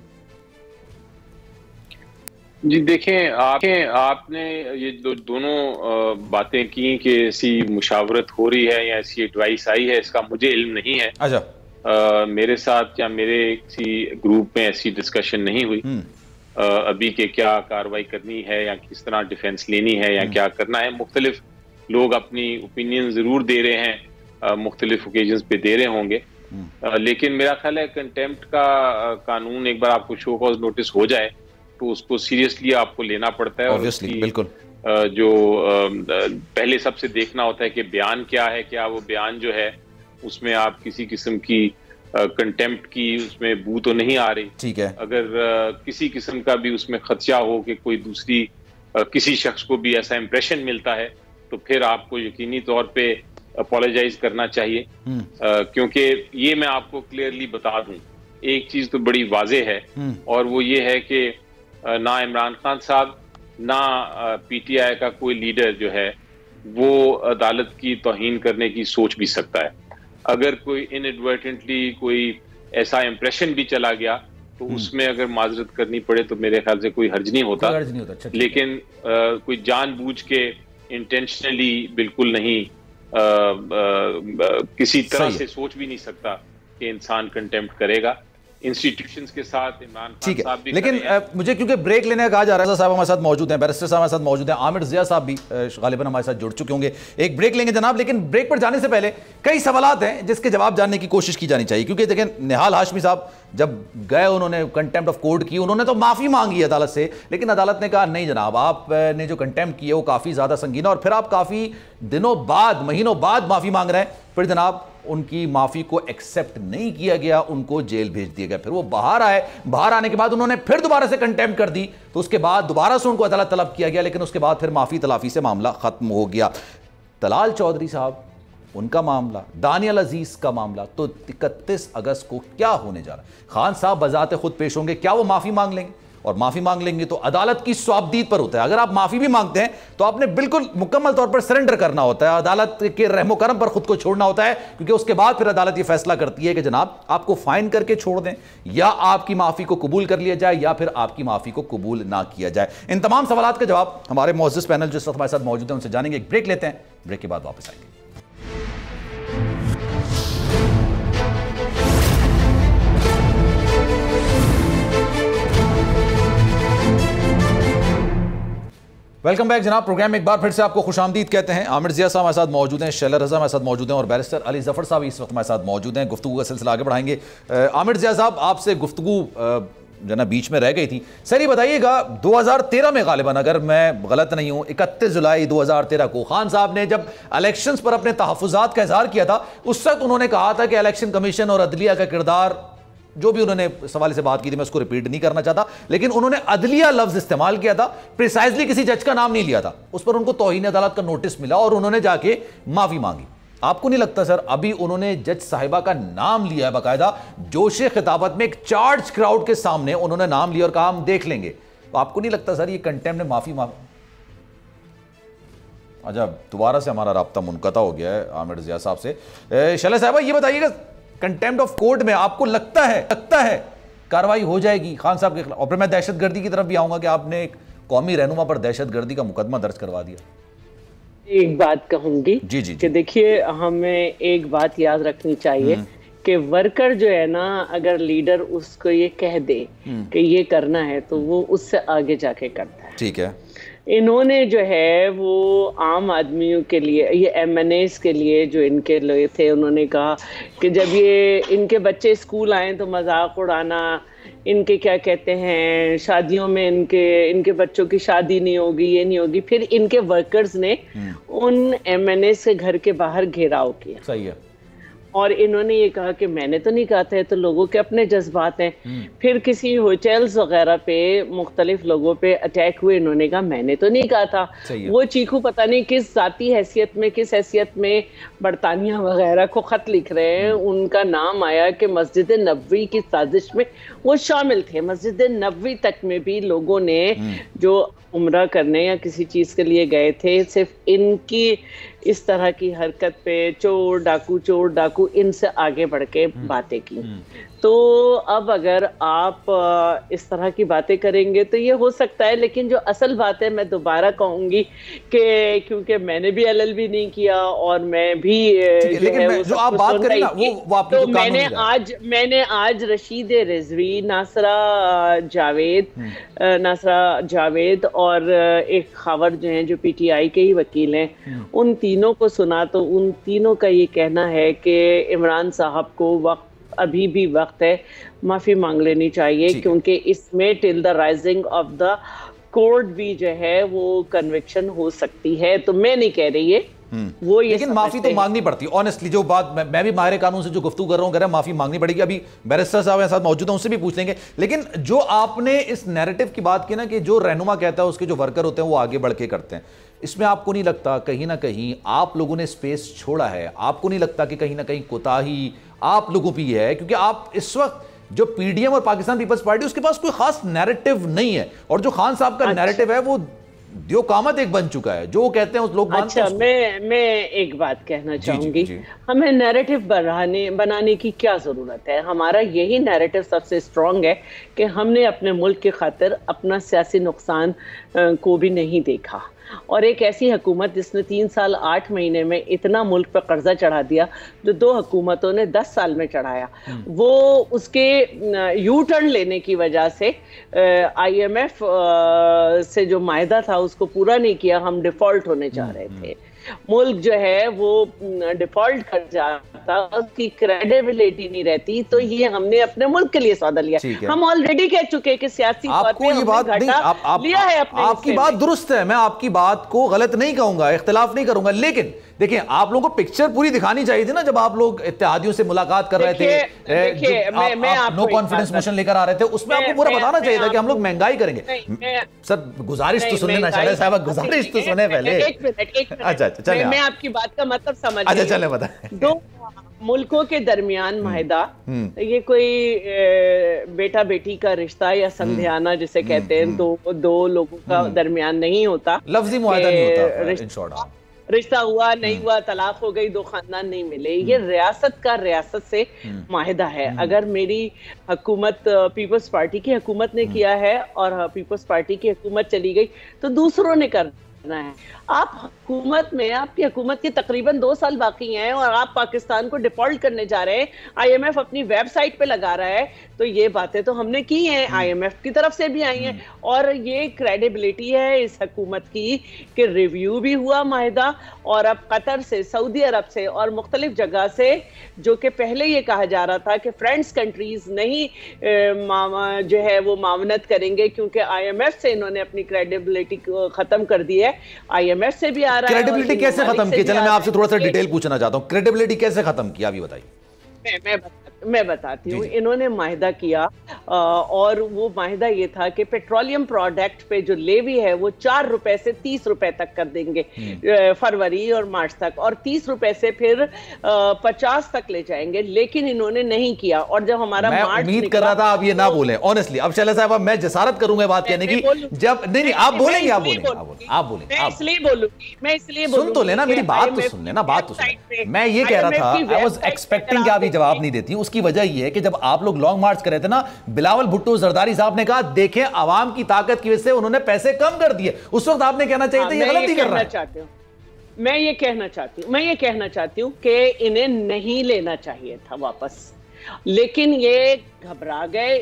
Speaker 2: जी देखें, आपने ये दोनों बातें की कि ऐसी मुशावरत हो रही है या ऐसी एडवाइस आई है, इसका मुझे इल्म नहीं है।
Speaker 1: अच्छा।
Speaker 2: मेरे साथ या मेरे किसी ग्रुप में ऐसी डिस्कशन नहीं हुई अभी के क्या कार्रवाई करनी है या किस तरह डिफेंस लेनी है या क्या करना है। मुख्तलिफ लोग अपनी ओपिनियन जरूर दे रहे हैं, मुख्तलिफ ओकेजन्स पे दे रहे होंगे, लेकिन मेरा ख्याल है कंटेम्प्ट का कानून एक बार आपको शो कॉज नोटिस हो जाए तो उसको सीरियसली आपको लेना पड़ता है। और
Speaker 1: बिल्कुल
Speaker 2: जो पहले सबसे देखना होता है कि बयान क्या है, क्या वो बयान जो है उसमें आप किसी किस्म की कंटेम्प्ट की उसमें बू तो नहीं आ रही।
Speaker 1: ठीक है।
Speaker 2: अगर किसी किस्म का भी उसमें खदशा हो कि कोई दूसरी किसी शख्स को भी ऐसा इंप्रेशन मिलता है, तो फिर आपको यकीनी तौर पे अपोलोजाइज करना चाहिए। क्योंकि ये मैं आपको क्लियरली बता दूं, एक चीज तो बड़ी वाजे है, और वो ये है कि ना इमरान खान साहब ना पीटीआई का कोई लीडर जो है वो अदालत की तौहीन करने की सोच भी सकता है। अगर कोई इनएडवर्टेंटली कोई ऐसा इंप्रेशन भी चला गया तो उसमें अगर माजरत करनी पड़े तो मेरे ख्याल से कोई हर्ज नहीं होता। लेकिन कोई जानबूझ के इंटेंशनली बिल्कुल नहीं, किसी तरह से सोच भी नहीं सकता कि इंसान कंटेम्प्ट करेगा। इंस्टीट्यूशंस के साथ इमरान खान साहब भी,
Speaker 1: लेकिन मुझे क्योंकि ब्रेक लेने का कहा जा रहा है, साहब हमारे साथ मौजूद हैं, बैरिस्टर साहब हमारे साथ मौजूद हैं, आमिर ज़िया साहब भी गालिबन हमारे साथ जुड़ चुके होंगे। एक ब्रेक लेंगे जनाब, लेकिन ब्रेक पर जाने से पहले कई सवालात हैं जिसके जवाब जानने की कोशिश की जानी चाहिए। क्योंकि देखें, निहाल हाशमी साहब जब गए, उन्होंने कंटेम्प्ट ऑफ कोर्ट की, उन्होंने तो माफ़ी मांगी अदालत से, लेकिन अदालत ने कहा नहीं जनाब आपने जो कंटेम्प्ट किया वो काफ़ी ज़्यादा संगीन है। और फिर आप काफ़ी दिनों बाद, महीनों बाद माफ़ी मांग रहे हैं, फिर जनाब उनकी माफी को एक्सेप्ट नहीं किया गया, उनको जेल भेज दिया गया। फिर वो बाहर आए, बाहर आने के बाद उन्होंने फिर दोबारा से कंटेम्प्ट कर दी, तो उसके बाद दोबारा से उनको अदालत तलब किया गया, लेकिन उसके बाद फिर माफी तलाफी से मामला खत्म हो गया। तलाल चौधरी साहब, उनका मामला, दानियल अजीज का मामला, तो 31 अगस्त को क्या होने जा रहा है? खान साहब बजाते खुद पेश होंगे, क्या वो माफी मांग लेंगे? और माफी मांग लेंगे तो अदालत की स्वाबदीद पर होता है। अगर आप माफी भी मांगते हैं तो आपने बिल्कुल मुकम्मल तौर पर सरेंडर करना होता है, अदालत के रहमो करम पर खुद को छोड़ना होता है, क्योंकि उसके बाद फिर अदालत ये फैसला करती है कि जनाब आपको फाइन करके छोड़ दें, या आपकी माफी को कबूल कर लिया जाए, या फिर आपकी माफी को कबूल ना किया जाए। इन तमाम सवालात के जवाब हमारे मुअज़्ज़िज़ पैनल जो इस वक्त हमारे साथ मौजूद है उनसे जानेंगे। एक ब्रेक लेते हैं, ब्रेक के बाद वापस आएंगे। वेलकम बैक जनाब। प्रोग्राम में एक बार फिर से आपको खुशामदीद कहते हैं। आमिर ज़िया साहब हमारे साथ मौजूद हैं, शैला रज़ा हमारे साथ मौजूद हैं, और बैरिस्टर अली ज़फ़र साहब इस वक्त हमारे साथ मौजूद हैं। गुफ्तगू का सिलसिला आगे बढ़ाएंगे। आमिर ज़िया साहब, आपसे गुफ्तगू जो ना बीच में रह गई थी। सर ये बताइएगा, 2013 में गालिबन, अगर मैं गलत नहीं हूँ, 31 जुलाई 2013 को खान साहब ने जब इलेक्शंस पर अपने तहफ़्फ़ुज़ात का इज़हार किया था, उस वक्त उन्होंने कहा था कि इलेक्शन कमीशन और अदलिया का किरदार, जो भी उन्होंने सवाल से बात की थी, मैं उसको रिपीट नहीं करना चाहता, लेकिन उन्होंने अदलिया लफ्ज इस्तेमाल किया था, प्रिसाइजली किसी जज का नाम नहीं लिया था। उस पर उनको तौहीन अदालत का नोटिस मिला और उन्होंने जाके माफी मांगी। आपको नहीं लगता सर अभी उन्होंने जज साहिबा का नाम लिया है, बाकायदा जोशे खिताबत में एक चार्ज क्राउड के सामने उन्होंने नाम लिया और कहा हम देख लेंगे, तो आपको नहीं लगता सर ये कंटेम्प्ट में माफी अच्छा दोबारा से हमारा राब्ता मुनक़ता हो गया है आमिर ज़िया साहब से। शैला साहिबा ये बताइएगा कंटेम्प्ट ऑफ कोर्ट में आपको लगता है कार्रवाई हो जाएगी खान साहब के खिलाफ? और फिर मैं दहशतगर्दी की तरफ भी आऊंगा कि आपने एक कौमी रहनुमा पर दहशतगर्दी का मुकदमा दर्ज करवा दिया।
Speaker 3: एक बात कहूंगी
Speaker 1: जी
Speaker 3: कि देखिए हमें एक बात याद रखनी चाहिए कि वर्कर जो है ना, अगर लीडर उसको ये कह दे कि ये करना है तो वो उससे आगे जाके करता है।
Speaker 1: ठीक है,
Speaker 3: इन्होंने जो है वो आम आदमियों के लिए, ये एमएनएस के लिए जो इनके लोग थे, उन्होंने कहा कि जब ये इनके बच्चे स्कूल आए तो मजाक उड़ाना, इनके क्या कहते हैं शादियों में इनके बच्चों की शादी नहीं होगी, ये नहीं होगी। फिर इनके वर्कर्स ने उन एमएनएस के घर के बाहर घेराव किया।
Speaker 1: सही है।
Speaker 3: और इन्होंने ये कहा कि मैंने तो नहीं कहा था, तो लोगों के अपने जज्बात हैं। फिर किसी होटल्स वगैरह पे मुख्तलिफ लोगों पे अटैक हुए, इन्होंने कहा मैंने तो नहीं कहा था। वो चीकू पता नहीं किस जाती हैसियत में, किस हैसियत में बरतानिया वगैरह को खत लिख रहे हैं। उनका नाम आया कि मस्जिद नबवी की साजिश में वो शामिल थे। मस्जिद नबवी तक में भी लोगों ने जो उम्रा करने या किसी चीज के लिए गए थे, सिर्फ इनकी इस तरह की हरकत पे चोर डाकू इनसे आगे बढ़ के बातें की। तो अब अगर आप इस तरह की बातें करेंगे तो ये हो सकता है, लेकिन जो असल बात है मैं दोबारा कहूंगी कि क्योंकि मैंने भी एलएलबी नहीं किया और मैं भी
Speaker 1: जो आप बात करें ना वो आपकी
Speaker 3: तो मैंने आज रशीद रिजवी, नासरा जावेद और एक खबर जो हैं जो पीटीआई के ही वकील हैं, उन तीनों को सुना तो उन तीनों का ये कहना है कि इमरान साहब को अभी भी वक्त है माफी मांग लेनी चाहिए, क्योंकि इसमें till the rising of the court भी जो है वो कन्विक्शन हो सकती है। तो मैं नहीं कह रही है वो ये,
Speaker 1: लेकिन माफी तो मांगनी पड़ती है। ऑनेस्टली जो बात मैं भी माहिर कानून से जो गुफ्तगू कर रहा हूं, माफी मांगनी पड़ेगी। अभी बैरिस्टर साहब के साथ मौजूद हैं, उनसे भी पूछ लेंगे। लेकिन जो आपने इस नैरेटिव की बात की ना कि जो रहनुमा कहता है उसके जो वर्कर होते हैं वो आगे बढ़ के करते हैं, इसमें आपको नहीं लगता कहीं ना कहीं आप लोगों ने स्पेस छोड़ा है? आपको नहीं लगता कि कहीं ना कहीं कोताही आप लोगों पे है? क्योंकि आप इस वक्त जो पीडीएम और पाकिस्तान पीपल्स पार्टी उसके पास कोई खास नैरेटिव नहीं है, और जो खान साहब का नैरेटिव है वो दियो कामत एक बन चुका है, जो वो कहते हैं उस लोग मानते हैं।
Speaker 3: मैं एक बात कहना चाहूंगी, हमें नैरेटिव बनाने की क्या जरूरत है? हमारा यही नैरेटिव सबसे स्ट्रांग है कि हमने अपने मुल्क की खातिर अपना सियासी नुकसान को भी नहीं देखा, और एक ऐसी हुकूमत जिसने 3 साल 8 महीने में इतना मुल्क पर कर्जा चढ़ा दिया जो 2 हुकूमतों ने 10 साल में चढ़ाया, वो उसके यू टर्न लेने की वजह से IMF से जो मायदा था उसको पूरा नहीं किया। हम डिफॉल्ट होने जा रहे थे, मुल्क जो है वो डिफॉल्ट कर जाता, उसकी क्रेडिबिलिटी नहीं रहती। तो ये हमने अपने मुल्क के लिए सौदा लिया। हम ऑलरेडी कह चुके कि सियासी तौर पे
Speaker 1: ये बात नहीं,
Speaker 3: लिया है अपने
Speaker 1: आपकी बात दुरुस्त है, मैं आपकी बात को गलत नहीं कहूंगा, इख्तिलाफ नहीं करूंगा, लेकिन देखिए आप लोगों को पिक्चर पूरी दिखानी चाहिए थी ना। जब आप लोग इत्तेहादियों से मुलाकात कर रहे थे, नो कॉन्फिडेंस मोशन लेकर आ रहे थे, उसमें आपको पूरा बताना चाहिए था कि हम लोग महंगाई करेंगे। सर गुजारिश तो सुनने ना, शैला साहब गुजारिश तो सुने पहले। अच्छा चलिए,
Speaker 3: मैं आपकी बात का मतलब समझ।
Speaker 1: अच्छा चले बताएं।
Speaker 3: 2 मुल्कों के दरमियान माहिदा, ये कोई बेटा बेटी का रिश्ता या संध्याना जिसे कहते हैं, दो लोगों का दरमियान नहीं होता,
Speaker 1: लफ्जी मुआहदा नहीं होता, इन शॉर्ट
Speaker 3: रिश्ता हुआ नहीं हुआ, तलाक हो गई, 2 खानदान नहीं मिले, ये रियासत से माहिदा है। अगर मेरी हुकूमत पीपल्स पार्टी की हुकूमत ने किया है और पीपल्स पार्टी की हुकूमत चली गई तो दूसरों ने करना है। आप हुकूमत में, आपकी हुकूमत के तकरीबन 2 साल बाकी हैं और आप पाकिस्तान को डिफॉल्ट करने जा रहे हैं, IMF अपनी वेबसाइट पे लगा रहा है, तो ये बातें तो हमने की हैं, IMF की तरफ से भी आई हैं, और ये क्रेडिबिलिटी है इस हुकूमत की कि रिव्यू भी हुआ माहिदा, और अब कतर से, सऊदी अरब से और मुख्तलिफ जगह से, जो कि पहले ये कहा जा रहा था कि फ्रेंड्स कंट्रीज नहीं जो है वो मावनत करेंगे क्योंकि IMF से इन्होंने अपनी क्रेडिबिलिटी खत्म कर दी है। IMF से भी आ रहा है।
Speaker 1: क्रेडिबिलिटी कैसे खत्म की? चलो मैं आपसे थोड़ा सा डिटेल पूछना चाहता हूँ, क्रेडिबिलिटी कैसे खत्म की अभी बताइए।
Speaker 3: मैं बताता मैं बताती हूँ। इन्होंने माहिदा किया और वो माहिदा ये था कि पेट्रोलियम प्रोडक्ट पे जो लेवी है वो 4 रुपए से 30 रुपए तक कर देंगे फरवरी और मार्च तक, और 30 रुपए से फिर 50 तक ले जाएंगे, लेकिन इन्होंने नहीं किया। और जब हमारा
Speaker 1: मैं उम्मीद कर रहा था आप ये ना बोले ऑनेस्टली। अब शैला साहब मैं जसारत करूंगा बात कहने की, जब नहीं आप बोलेंगे, आप बोलेंगे,
Speaker 3: मैं इसलिए बोलूंगी,
Speaker 1: सुन तो लेना मेरी बात, तो सुन लेना बात तो सुन। मैं ये कह रहा था, आई वाज एक्सपेक्टिंग कि आप ये जवाब नहीं देती। उसकी वजह ये है कि जब आप लोग लॉन्ग मार्च कर रहे थे ना, बिलावल भुट्टो जरदारी साहब ने कहा देखें आवाम की ताकत की वजह से उन्होंने पैसे कम कर दिए। उस वक्त आपने कहना चाहिए था ये गलती कर रहा है।
Speaker 3: मैं ये कहना चाहती हूँ कि इन्हें नहीं लेना चाहिए था वापस, लेकिन ये घबरा गए।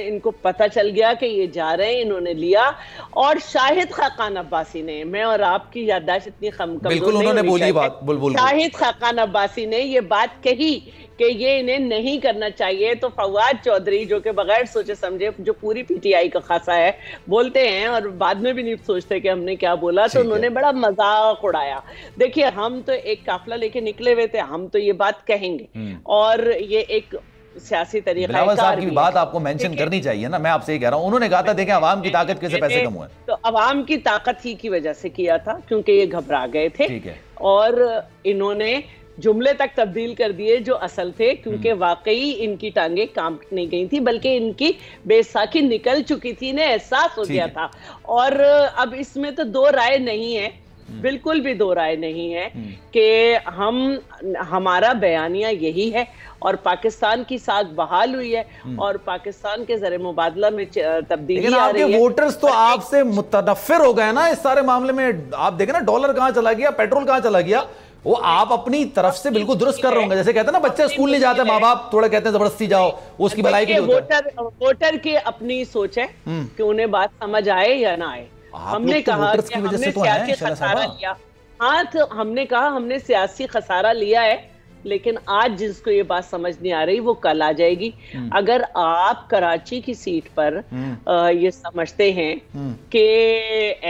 Speaker 3: इनको पता चल गया कि ये जा रहे हैं, इन्होंने लिया। और शाहिद खाकान अब्बासी ने, मैं और आपकी याददाश्त इतनी कमजोर
Speaker 1: बिल्कुल उन्होंने बोली बात,
Speaker 3: शाहिद खाकान अब्बासी ने ये बात कही कि ये इन्हें नहीं करना चाहिए। तो फवाद चौधरी जो कि बगैर सोचे समझे, जो पूरी पीटीआई का खासा है, बोलते हैं और बाद में भी नहीं सोचते कि हमने क्या बोला, तो उन्होंने बड़ा मजाक उड़ाया। देखिए हम तो एक काफिला लेके निकले हुए थे, हम तो ये बात कहेंगे और ये एक सियासी तरीका है।
Speaker 1: साहब की बात आपको मेंशन करनी चाहिए ना, मैं आपसे ये कह रहा हूं। उन्होंने कहा था देखें आवाम की ताकत कैसे पैसे कम हुए,
Speaker 3: तो आवाम की ताकत ही की वजह से किया था, क्योंकि ये घबरा गए थे।
Speaker 1: ठीक है।
Speaker 3: और इन्होंने जुमले तक तब्दील कर दिए जो असल थे, क्योंकि वाकई इनकी टांगे काम नहीं गई थी, बल्कि इनकी बैसाखी निकल चुकी थी, इन्हें एहसास हो गया था। और अब इसमें तो दो राय नहीं है, बिल्कुल भी दो राय नहीं है कि हमारा बयानिया यही है और पाकिस्तान की साख बहाल हुई है और पाकिस्तान के जरिए मुबादला में तब्दीली आ रही है।
Speaker 1: वोटर्स तो आपसे मुतनफ्फिर हो गए ना इस सारे मामले में। आप देखें ना डॉलर कहां चला गया, पेट्रोल कहां चला गया, वो आप अपनी तरफ से बिल्कुल दुरुस्त कर रहे होंगे। जैसे कहते हैं ना बच्चे स्कूल नहीं जाते, माँ बाप थोड़ा कहते हैं जबरदस्ती जाओ, वो उसकी भलाई के लिए।
Speaker 3: वोटर की अपनी सोच है कि उन्हें बात समझ आए या ना आए। हमने कहा कि हमने सियासी खसारा लिया, हाँ तो हमने कहा हमने सियासी खसारा लिया है, लेकिन आज जिसको ये बात समझ नहीं आ रही वो कल आ जाएगी। अगर आप कराची की सीट पर ये समझते हैं कि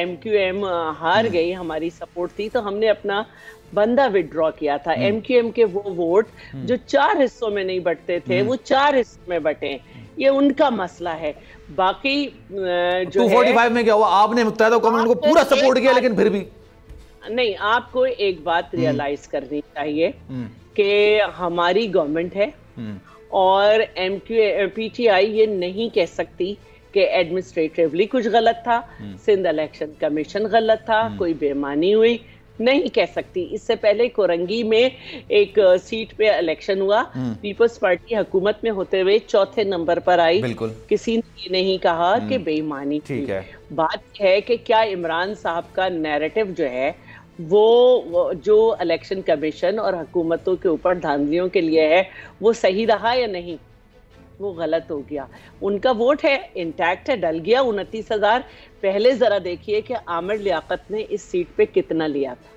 Speaker 3: MQM हार गई, हमारी सपोर्ट थी, तो हमने अपना बंदा विड्रॉ किया था। MQM के वो वोट जो 4 हिस्सों में नहीं बंटते थे, वो 4 हिस्सों में बटे। ये उनका मसला है। बाकी जो
Speaker 1: 245 में क्या हुआ, आपने मुत्तहिदा कौम को पूरा सपोर्ट किया, लेकिन फिर भी
Speaker 3: नहीं। आपको एक बात रियलाइज करनी चाहिए कि हमारी गवर्नमेंट है और PTI ये नहीं कह सकती कि एडमिनिस्ट्रेटिवली कुछ गलत था, सिंध इलेक्शन कमीशन गलत था, कोई बेईमानी हुई, नहीं कह सकती। इससे पहले कोरंगी में एक सीट पे इलेक्शन हुआ, पीपल्स पार्टी हुकूमत में होते हुए 4थे नंबर पर आई, किसी ने ये नहीं कहा कि बेईमानी थी। बात है कि क्या इमरान साहब का नैरेटिव जो है वो जो इलेक्शन कमीशन और हुकूमतों के ऊपर धांधलियों के लिए है, वो सही रहा या नहीं, वो गलत हो गया। उनका वोट है, इंटैक्ट है, डल गया 29,000। पहले जरा देखिए कि आमिर लियाकत ने इस सीट पे कितना लिया था।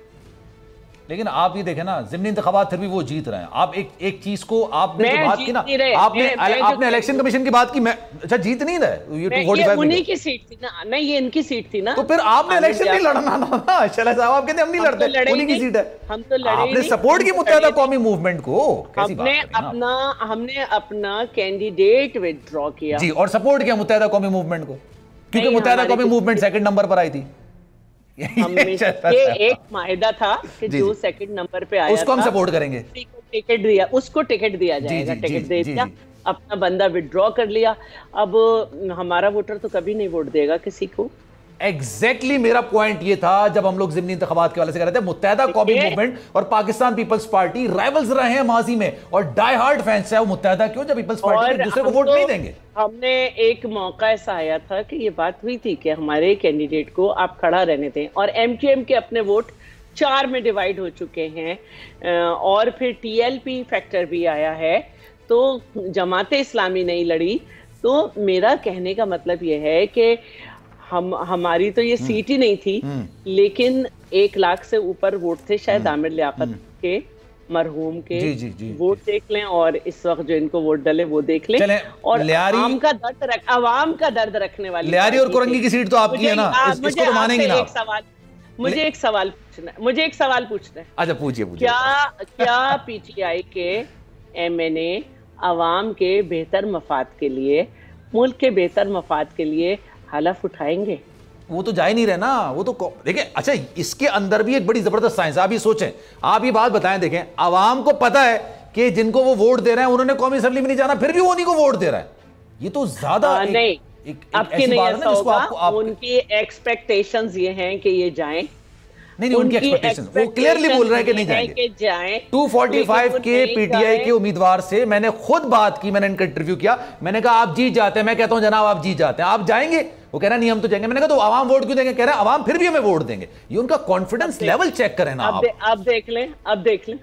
Speaker 1: लेकिन आप ये देखें ना, ज़िमनी इंतखाबात फिर भी वो जीत रहे हैं। आप एक चीज को आपने जो बात की ना, आपने इलेक्शन कमीशन की बात की, मैं अच्छा जीत नहीं रहे,
Speaker 3: ये उन्हीं की सीट थी ना, नहीं ये इनकी सीट थी ना,
Speaker 1: तो फिर आपने इलेक्शन नहीं लड़ना ना। शैला साहब आप कहते हम नहीं लड़ते, उन्हीं की सीट है।
Speaker 3: हम तो लड़े,
Speaker 1: आपने सपोर्ट की मुत्तहिदा कौमी मूवमेंट को,
Speaker 3: हमने अपना कैंडिडेट विथड्रॉ किया
Speaker 1: जी, और सपोर्ट किया मुत्तहिदा कौमी मूवमेंट को, क्योंकि मुत्तहिदा कौमी मूवमेंट 2nd नंबर पर आई थी।
Speaker 3: ये एक माहिदा था कि जो 2nd नंबर पे आया,
Speaker 1: उसको हम सपोर्ट करेंगे,
Speaker 3: टिकट दिया, उसको टिकट दिया जाएगा, टिकट दे दिया, अपना बंदा विड्रॉ कर लिया। अब हमारा वोटर तो कभी नहीं वोट देगा किसी को।
Speaker 1: एग्जैक्टली मेरा पॉइंट ये था, जब हम लोग ज़िमनी इंतखाबात के वाले से कह रहे थे, मुत्तहिदा कौमी मूवमेंट और पाकिस्तान पीपल्स पार्टी राइवल्स रहे हैं माजी में, और डाई हार्ड फैंस है वो मुत्तहिदा क्यों, जब पीपल्स पार्टी एक दूसरे को वोट नहीं देंगे।
Speaker 3: हमने एक मौका ऐसा आया था कि ये बात हुई थी कि हमारे कैंडिडेट को आप खड़ा रहने दें, और MQM के अपने वोट 4 में डिवाइड हो चुके हैं, और फिर TLP फैक्टर भी आया है, तो जमाते इस्लामी नहीं लड़ी। तो मेरा कहने का मतलब ये है कि हमारी तो ये सीट ही नहीं थी, लेकिन 1 लाख से ऊपर वोट थे शायद आमिर लियाकत के, मरहूम के। जी। वोट देख लें और इस वक्त जो इनको वोट डले वो देख लें। और आवाम का दर्द रखने वाली
Speaker 1: लियारी और कोरंगी की सीट तो आपकी है ना, इसको तो मानेंगे ना।
Speaker 3: मुझे एक सवाल पूछना है।
Speaker 1: अच्छा पूछिए।
Speaker 3: क्या PTI के MNA आवाम के बेहतर मफाद के लिए, मुल्क के बेहतर मफाद के लिए हलफ उठाएंगे?
Speaker 1: वो तो जा ही नहीं रहे ना। वो तो देखिए, अच्छा इसके अंदर भी एक बड़ी जबरदस्त साइंस। आप ये सोचें, आप ये बात बताएं, देखें आवाम को पता है कि जिनको वो वोट दे रहे हैं उन्होंने कौमी असेंबली में नहीं जाना, फिर भी वो उन्हीं को वोट दे रहा है। ये तो ज्यादा
Speaker 3: नहीं, आपकी नहीं ऐसा होगा। उनकी एक्सपेक्टेशंस ये हैं कि ये जाएं।
Speaker 1: नहीं, उनकी एक्सपेक्टेशंस वो क्लियरली बोल रहे हैं कि नहीं जाएंगे। 245 के पीटीआई के उम्मीदवार से मैंने खुद बात की, मैंने इनका इंटरव्यू किया, मैंने कहा आप जीत जाते हैं। मैं कहता हूं जनाब आप जीत जाते हैं, आप जाएंगे? वो कह रहा नहीं हम तो जाएंगे। मैंने कहा तो आवाम वोट क्यों देंगे? कह रहा है आवाम फिर भी हमें वोट देंगे। ये उनका कॉन्फिडेंस लेवल चेक करें ना
Speaker 3: आप देख लें, अब देख लें।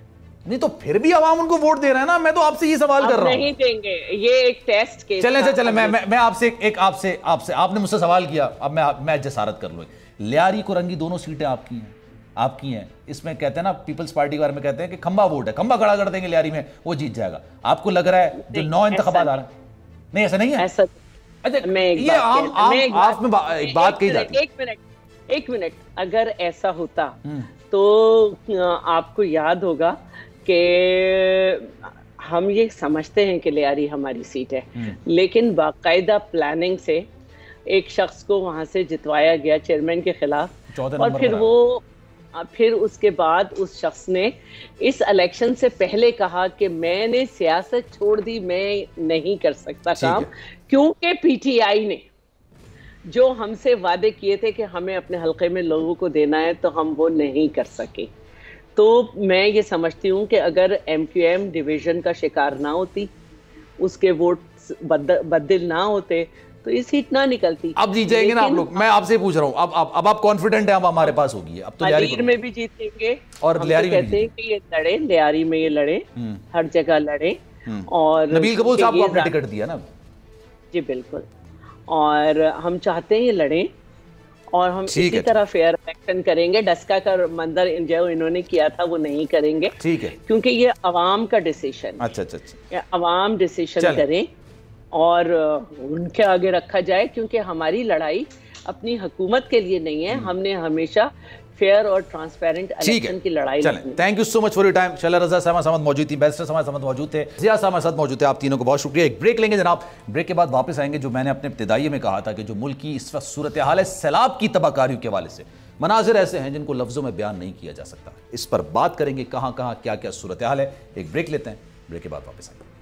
Speaker 1: नहीं तो फिर भी आवाम उनको वोट दे रहा है ना। मैं तो आपसे ये सवाल कर रहा हूं।
Speaker 3: नहीं देंगे, ये एक टेस्ट केस।
Speaker 1: चले मैं आपसे आपने मुझसे सवाल किया, अब मैं जसारत कर लूं। लियारी को रंगी दोनों सीटें आपकी हैं। इसमें कहते हैं ना, पीपल्स पार्टी के बारे में कहते हैं कि खंबा वोट है, खंबा खड़ा कर देंगे लियारी में, वो जीत जाएगा। आपको लग रहा है जो 9 इंतखाबात आ रहा है? नहीं, ऐसा नहीं है।
Speaker 3: ऐसा
Speaker 1: अच्छा, ये आप में एक बात कही जाती है।
Speaker 3: एक मिनट, अगर ऐसा होता तो आपको याद होगा कि हम ये समझते हैं कि लियारी हमारी सीट है, लेकिन बाकायदा प्लानिंग से एक शख्स को वहां से जितवाया गया चेयरमैन के खिलाफ, और फिर उसके बाद उस शख्स ने इस इलेक्शन से पहले कहा कि मैंने सियासत छोड़ दी, मैं नहीं कर सकता काम, क्योंकि पीटीआई ने जो हमसे वादे किए थे कि हमें अपने हल्के में लोगों को देना है, तो हम वो नहीं कर सके। तो मैं ये समझती हूँ कि अगर MQM डिवीजन का शिकार ना होती, उसके वोट बदल ना होते, तो ये सीट ना निकलती।
Speaker 1: अब जीत जाएंगे ना आप लोग? मैं आपसे पूछ रहा हूँ, अब आप कॉन्फिडेंट हैं? अब हमारे पास होगी। अब तो
Speaker 3: लियारी में भी जीतेंगे,
Speaker 1: और लियारी में
Speaker 3: कहते हैं कि ये लड़े, लियारी में ये लड़े, हर जगह लड़े। और
Speaker 1: नबील कबूल साहब को आपने टिकट दिया ना?
Speaker 3: जी बिल्कुल, और हम चाहते हैं ये लड़े, और हम इसी तरह फेयर इलेक्शन करेंगे। डस्का का मंजर जो इन्होंने किया था वो नहीं करेंगे,
Speaker 1: ठीक है,
Speaker 3: क्योंकि ये अवाम का डिसीजन।
Speaker 1: अच्छा,
Speaker 3: अवाम डिसीजन करें और उनके आगे रखा जाए, क्योंकि हमारी लड़ाई अपनी हुकूमत के लिए नहीं है। हमने हमेशा फेयर और ट्रांसपेरेंट इलेक्शन की लड़ाई लड़ी।
Speaker 1: Thank you so much for your time. Shaila Raza साहब मौजूद थी, बैरिस्टर साहब मौजूद थे, जिया साहब साथ मौजूद थे। आप तीनों को बहुत शुक्रिया। एक ब्रेक लेंगे जनाब, ब्रेक के बाद वापस आएंगे। जो मैंने अपने इब्तिदाई में कहा था कि जो मुल्क की इस वक्त सूरत हाल है सैलाब की तबाहकारियों के हवाले से, मनाजिर ऐसे हैं जिनको लफ्जों में बयान नहीं किया जा सकता। इस पर बात करेंगे, कहां कहां क्या क्या सूरत हाल है। एक ब्रेक लेते हैं, ब्रेक के बाद वापस आएंगे।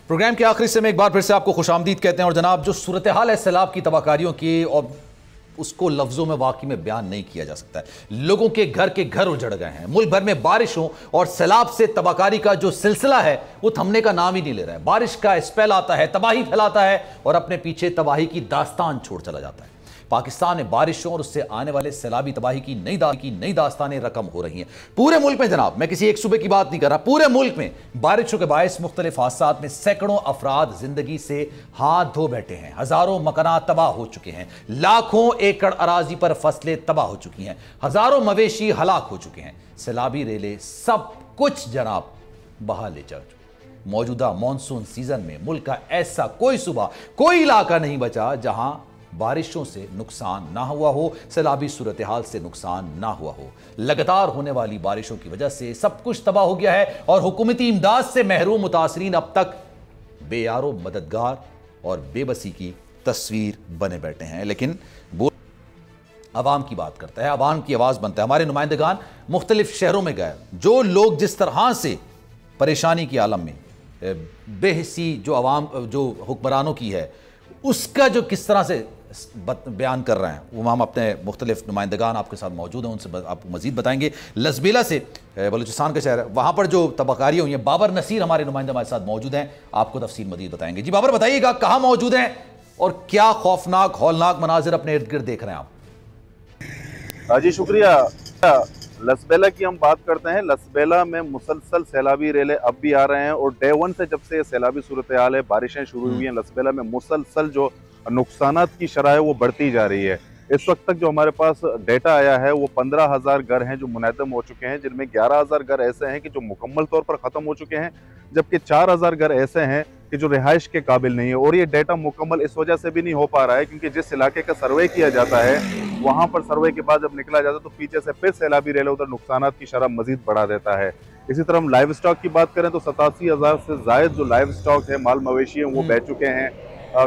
Speaker 1: प्रोग्राम के आखिरी से में एक बार फिर से आपको खुशामदीद कहते हैं। और जनाब, जो सूरत हाल है सैलाब की तबाहकारियों की, और उसको लफ्जों में वाकई में बयान नहीं किया जा सकता है। लोगों के घर उजड़ गए हैं। मुल्क भर में बारिशों और सैलाब से तबाहकारी का जो सिलसिला है वो थमने का नाम ही नहीं ले रहा है। बारिश का स्पेल आता है, तबाही फैलाता है और अपने पीछे तबाही की दास्तान छोड़ चला जाता है। पाकिस्तान में बारिशों और उससे आने वाले सैलाबी तबाही की नई दास्तानें रकम हो रही हैं पूरे मुल्क में। जनाब, मैं किसी एक सूबे की बात नहीं कर रहा, पूरे मुल्क में बारिशों के बायस मुख्तलिफ हादसात में सैकड़ों अफराद जिंदगी से हाथ धो बैठे हैं। हजारों मकानात तबाह हो चुके हैं, लाखों एकड़ अराजी पर फसलें तबाह हो चुकी हैं, हजारों मवेशी हलाक हो चुके हैं। सैलाबी रेले सब कुछ जनाब बहा ले जा चुके। मौजूदा मॉनसून सीजन में मुल्क का ऐसा कोई सूबा, कोई इलाका नहीं बचा जहां बारिशों से नुकसान ना हुआ हो, सैलाबी सूरत हाल से नुकसान ना हुआ हो। लगातार होने वाली बारिशों की वजह से सब कुछ तबाह हो गया है और हुकूमती इमदाद से महरूम मुतासरीन अब तक बेयारो मददगार और बेबसी की तस्वीर बने बैठे हैं। लेकिन वो अवाम की बात करता है, अवाम की आवाज़ बनता है। हमारे नुमाइंदगान मुख्तलिफ शहरों में गए, जो लोग जिस तरह से परेशानी की आलम में बेहिसी जो अवाम जो हुक्मरानों की है उसका जो किस तरह से बयान कर रहे हैं, वो हम अपने मुख्तलिफ नुमाइंदगान आपके साथ मौजूद हैं, उनसे आपको मजीद बताएंगे। लसबेला से बलूचिस्तान का शहर है, वहाँ पर जो तबाहकारियाँ हुई हैं, बाबर नसीर हमारे नुमाइंदा हमारे साथ मौजूद हैं, आपको तफसील मजीद बताएंगे। जी बाबर, बताइएगा कहाँ मौजूद हैं और क्या खौफनाक हौलनाक मनाजिर अपने इर्द गिर्द देख रहे हैं आप?
Speaker 5: जी शुक्रिया। लसबेला की हम बात करते हैं। लसबेला में मुसलसल सैलाबी रेले अब भी आ रहे हैं और डे 1 से जब से सैलाबी सूरत हाल है, बारिशें शुरू हुई हैं, लसबेला में मुसलसल जो नुकसानात की शरह है वो बढ़ती जा रही है। इस वक्त तक जो हमारे पास डेटा आया है वो 15,000 घर हैं जो मुनहदम हो चुके हैं, जिनमें 11,000 घर ऐसे हैं कि जो मुकम्मल तौर पर ख़त्म हो चुके हैं, जबकि 4,000 घर ऐसे हैं कि जो रिहाइश के काबिल नहीं है। और ये डेटा मुकम्मल इस वजह से भी नहीं हो पा रहा है क्योंकि जिस इलाके का सर्वे किया जाता है वहाँ पर सर्वे के बाद जब निकला जाता है तो पीछे से फिर सैलाबी रेल उधर नुकसानात की शरह मजीद बढ़ा देता है। इसी तरह हम लाइव स्टॉक की बात करें तो 87,000 से जायद जो लाइव स्टॉक है, माल मवेशी है, वो बह चुके हैं।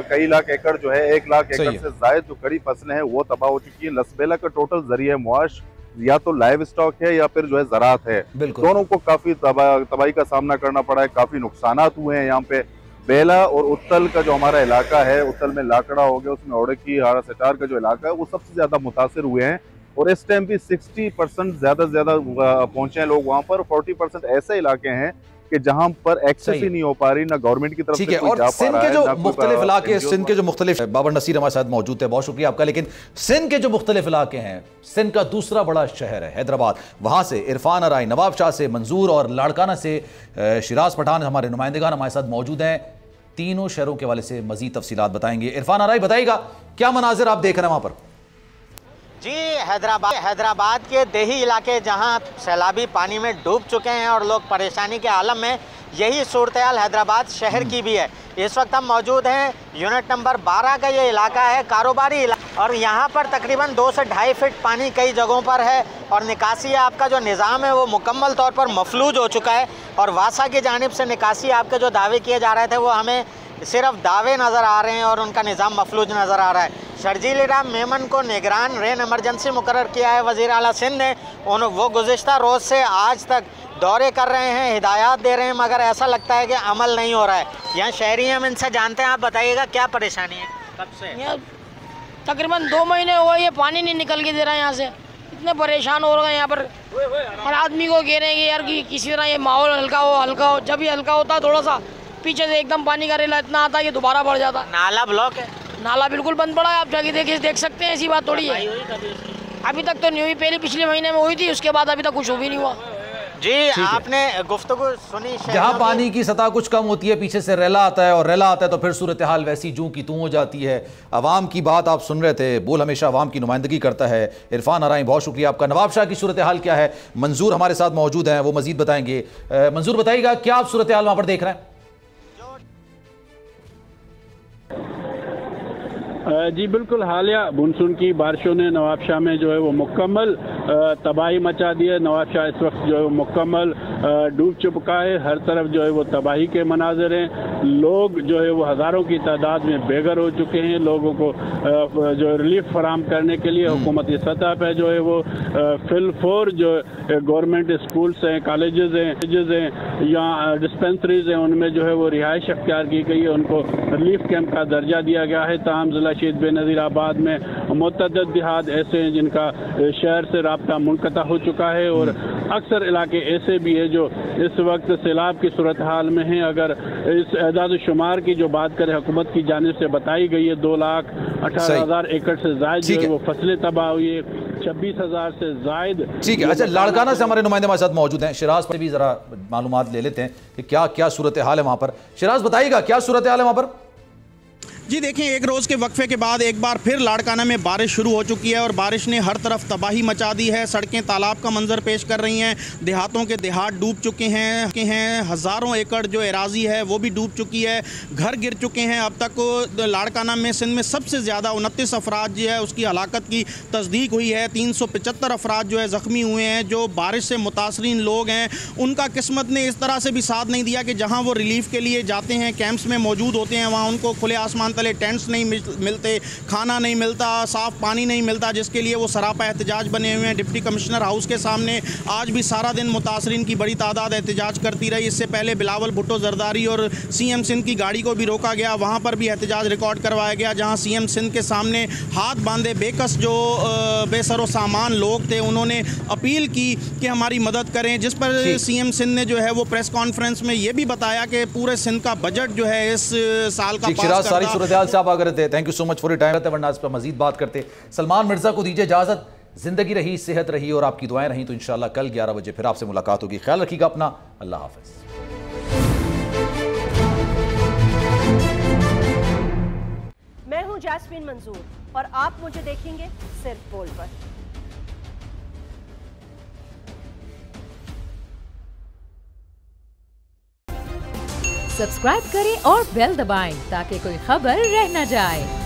Speaker 5: कई लाख एकड़ जो है, 1 लाख एकड़ से जायद जो कड़ी फसलें हैं वो तबाह हो चुकी है। लसबेला का टोटल जरिया मुआश या तो लाइव स्टॉक है या फिर जो है ज़राअत है, दोनों को काफी तबाही का सामना करना पड़ा है, काफी नुकसानात हुए हैं। यहाँ पे बेला और उत्तल का जो हमारा इलाका है, उत्तल में लाकड़ा हो गया, उसमें ओड़की हाड़ा सटार का जो इलाका है वो सबसे ज्यादा मुतासिर हुए हैं। और इस टाइम भी 60% ज्यादा से ज्यादा पहुंचे हैं लोग वहां पर। 40% ऐसे इलाके हैं कि जहां पर एक्सेस ही नहीं हो पा रही, ना गवर्नमेंट की तरफ से कोई जा पा रहा है। जो
Speaker 1: मुख्तलिफ इलाके सिंध के जो मुख्तलिफ, बाबर नसीर हमारे साथ मौजूद थे, बहुत शुक्रिया आपका। लेकिन सिंध के जो मुख्तलिफ इलाके हैं, सिंध का दूसरा बड़ा शहर है हैदराबाद, वहां से इरफान अराई, नवाब शाह से मंजूर और लाड़काना से शिराज पठान हमारे नुमाइंदगान हमारे साथ मौजूद हैं। तीनों शहरों के हवाले से मजीद तफसीलात बताएंगे। इरफान अराई, बताइएगा क्या मनाजिर आप देख रहे हैं वहां पर?
Speaker 6: जी, हैदराबाद के देही इलाके जहां सैलाबी पानी में डूब चुके हैं और लोग परेशानी के आलम में, यही सूरत हाल हैदराबाद शहर की भी है। इस वक्त हम मौजूद हैं यूनिट नंबर 12 का ये इलाका है, कारोबारी इलाका, और यहाँ पर तकरीबन 2 से 2.5 फीट पानी कई जगहों पर है और निकासी आपका जो निज़ाम है वो मुकम्मल तौर पर मफलूज हो चुका है। और वासा की जानिब से निकासी आपके जो दावे किए जा रहे थे वो हमें सिर्फ दावे नज़र आ रहे हैं और उनका निज़ाम मफलूज नज़र आ रहा है। शर्जील राम मेमन को निगरान रेन एमरजेंसी मुकर्रर किया है वज़ीर आला सिंध ने। वो गुज़िश्ता रोज़ से आज तक दौरे कर रहे हैं, हिदायत दे रहे हैं, मगर ऐसा लगता है कि अमल नहीं हो रहा है। यहाँ शहरी हम इनसे जानते हैं, आप बताइएगा क्या परेशानी है? कब से?
Speaker 7: तकरीबन 2 महीने हुआ, ये पानी नहीं निकल के दे रहा है यहाँ से। इतने परेशान हो रहे हैं यहाँ पर, हर आदमी को कह रहे हैं कि यार कि किसी तरह ये माहौल हल्का हो। जब ये हल्का होता है थोड़ा सा, पीछे से एकदम पानी का रेला इतना आता है कि दोबारा बढ़ जाता है।
Speaker 6: नाला ब्लॉक है,
Speaker 7: नाला बिल्कुल बंद पड़ा है, आप जाके देख सकते हैं। ऐसी बात थोड़ी है, अभी तक तो नहीं हुई, पहले पिछले महीने में हुई थी, उसके बाद अभी तक कुछ भी नहीं हुआ।
Speaker 6: जी, आपने गुफ्तगू सुनी,
Speaker 1: जहाँ पानी की सतह कुछ कम होती है पीछे से रेला आता है, और रेला आता है तो फिर सूरत हाल वैसी जूं की तूं हो जाती है। अवाम की बात आप सुन रहे थे, बोल हमेशा अवाम की नुमाइंदगी करता है। इरफान अराई, बहुत शुक्रिया आपका। नवाब शाह की सूरत हाल क्या है? मंजूर हमारे साथ मौजूद हैं, वो मजीद बताएंगे। मंजूर, बताइएगा क्या आप सूरत हाल वहाँ पर देख रहे हैं?
Speaker 8: जी बिल्कुल, हालिया मानसून की बारिशों ने नवाबशाह में जो है वो मुकम्मल तबाही मचा दी है। नवाबशाह इस वक्त जो है वो मुकम्मल डूब चुका है, हर तरफ जो है वो तबाही के मनाजिर हैं। लोग जो है वो हज़ारों की तादाद में बेघर हो चुके हैं। लोगों को जो रिलीफ फराम करने के लिए हुकूमती सतह पर जो है वो फिलफोर जो गवर्नमेंट स्कूल्स हैं, कॉलेजेस हैं या डिस्पेंसरीज हैं, उनमें जो है वो रिहाइश अख्तियार की गई है, उनको रिलीफ कैंप का दर्जा दिया गया है। तमाम जिला शहीद बेनज़ीराबाद में मुतअद्दिद देहात ऐसे हैं जिनका शहर से राब्ता मुनक़ता हो चुका है, और अक्सर इलाके ऐसे भी है जो इस वक्त सैलाब की सूरत हाल में हैं। अगर इस एदाद शुमार की जो बात करें, हुकूमत की जानिब से बताई गई है 2,18,000 एकड़ से ज़ायद जो है वो फसलें तबाह हुई है, 26,000 से ज़ायद।
Speaker 1: ठीक है, अच्छा, लाड़काना से हमारे नुमाइंदे हमारे साथ मौजूद हैं। शिराज पर भी जरा मालूमात ले लेते हैं कि क्या क्या सूरत हाल है वहाँ पर। शिराज, बताइएगा क्या सूरत हाल है वहाँ पर?
Speaker 9: जी देखें, एक रोज़ के वक्फे के बाद एक बार फिर लाड़काना में बारिश शुरू हो चुकी है और बारिश ने हर तरफ तबाही मचा दी है। सड़कें तालाब का मंजर पेश कर रही हैं, देहातों के देहात डूब चुके हैं, हज़ारों एकड़ जो एराजी है वो भी डूब चुकी है, घर गिर चुके हैं। अब तक लाड़काना में सिंध में सबसे ज़्यादा 29 अफराद जो है उसकी हलाकत की तस्दीक हुई है। 375 अफराद जो है ज़ख्मी हुए हैं। जो बारिश से मुतासरीन लोग हैं उनका किस्मत ने इस तरह से भी साथ नहीं दिया कि जहाँ वो रिलीफ के लिए जाते हैं, कैंप्स में मौजूद होते हैं, वहाँ उनको खुले आसमान तले टेंट्स नहीं मिलते, खाना नहीं मिलता, साफ पानी नहीं मिलता, जिसके लिए वो सरापा एहतजाज बने हुए हैं। डिप्टी कमिश्नर हाउस के सामने आज भी सारा दिन मुतासरीन की बड़ी तादाद एहतजाज करती रही। इससे पहले बिलावल भुट्टो जरदारी और सीएम सिंध की गाड़ी को भी रोका गया, वहाँ पर भी एहतजाज रिकॉर्ड करवाया गया, जहाँ सीएम सिंध के सामने हाथ बांधे बेकस जो बेसरो सामान लोग थे उन्होंने अपील की कि हमारी मदद करें, जिस पर सीएम सिंध ने जो है वो प्रेस कॉन्फ्रेंस में ये भी बताया कि पूरे सिंध का बजट जो है इस साल का पास
Speaker 1: सारी सूरत साहब अगर थे। Thank you so much for your time, वरना इस पर मजीद बात करते। सलमान मिर्जा को दीजिए इजाजत। जिंदगी रही, सेहत रही और आपकी दुआएं रही तो इंशाल्लाह कल 11 बजे फिर आपसे मुलाकात होगी। ख्याल रखिएगा अपना, अल्लाह हाफिज।
Speaker 3: मैं हूं
Speaker 10: हूँ जैस्मीन मंजूर और आप मुझे देखेंगे सिर्फ बोल पर।
Speaker 11: सब्सक्राइब करें और बेल दबाएं ताकि कोई खबर रह न जाए।